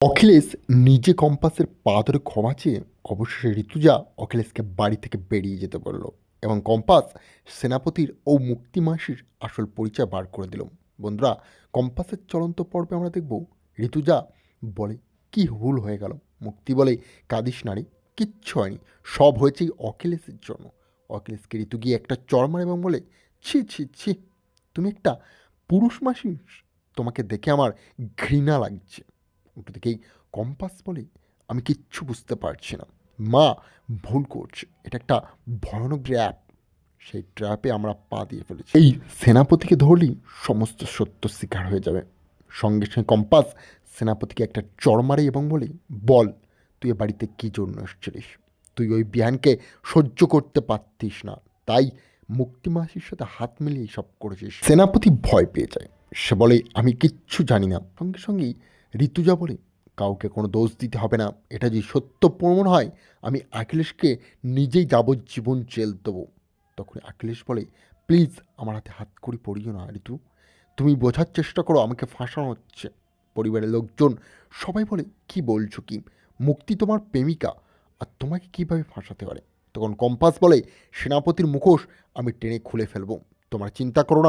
অখিলেশ নিজে কম্পাসের পা ধরে ক্ষমা চেয়ে অবশেষে ঋতুজা অখিলেশকে বাড়ি থেকে বেরিয়ে যেতে বলল এবং কম্পাস সেনাপতির ও মুক্তি মাসির আসল পরিচয় বার করে দিল। বন্ধুরা, কম্পাসের চলন্ত পর্বে আমরা দেখব ঋতুজা বলে কি ভুল হয়ে গেল, মুক্তি বলে কাঁদিস নারী, কিচ্ছু হয়নি, সব হয়েছে এই অখিলেশের জন্য। অখিলেশকে ঋতু গিয়ে একটা চড় মারে এবং বলে, ছি ছি ছি, তুমি একটা পুরুষ মাসি, তোমাকে দেখে আমার ঘৃণা লাগছে। উল্টো দিকেই কম্পাস বলে, আমি কিচ্ছু বুঝতে পারছি না, মা ভুল করছে, এটা একটা ভয়ানক ট্র্যাপ, সেই ট্র্যাপে আমরা পা দিয়ে ফেলেছি। এই সেনাপতিকে ধরলেই সমস্ত সত্য স্বীকার হয়ে যাবে। সঙ্গে সঙ্গে কম্পাস সেনাপতিকে একটা চড় মারে এবং বলে, বল তুই এ বাড়িতে কী জন্য এসেছিলিস? তুই ওই বিহানকে সহ্য করতে পারতিস না, তাই মুক্তি মাসির সাথে হাত মিলিয়ে সব করেছিস। সেনাপতি ভয় পেয়ে যায়, সে বলে, আমি কিচ্ছু জানি না। সঙ্গে সঙ্গেই ঋতুজা বলে, কাউকে কোনো দোষ দিতে হবে না, এটা যদি সত্য প্রমাণ হয় আমি অখিলেশকে নিজেই যাবজ্জীবন জেল দেবো। তখন অখিলেশ বলে, প্লিজ আমার হাতে হাত করি পড়িও না ঋতু, তুমি বোঝার চেষ্টা করো আমাকে ফাঁসানো হচ্ছে। পরিবারের লোকজন সবাই বলে, কি বলছো কি, মুক্তি তোমার প্রেমিকা, আর তোমাকে কীভাবে ফাঁসাতে পারে? তখন কম্পাস বলে, সেনাপতির মুখোশ আমি টেনে খুলে ফেলবো, তোমার চিন্তা করো না।